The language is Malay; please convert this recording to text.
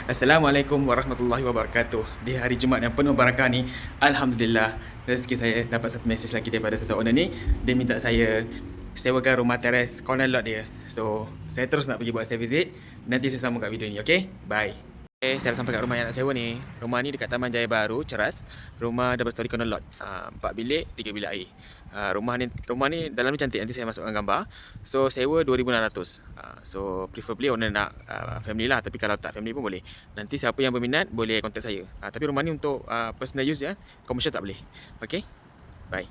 Assalamualaikum warahmatullahi wabarakatuh. Di hari Jumaat yang penuh barakah ni, Alhamdulillah, rezeki saya dapat satu mesej lagi daripada satu owner ni. Dia minta saya sewakan rumah teres corner lot dia. So, saya terus nak pergi buat site visit. Nanti saya sambung kat video ni, okay? Bye. Okay, saya dah sampai kat rumah yang nak sewa ni. Rumah ni dekat Taman Jaya Baru, Ceras. Rumah double story corner lot. 4 bilik, 3 bilik air. Rumah ni dalam ni cantik, nanti saya masukkan gambar. So sewa 2,600. So preferably owner nak family lah, tapi kalau tak family pun boleh. Nanti siapa yang berminat boleh contact saya. Tapi rumah ni untuk personal use je, commercial tak boleh. Okay, bye.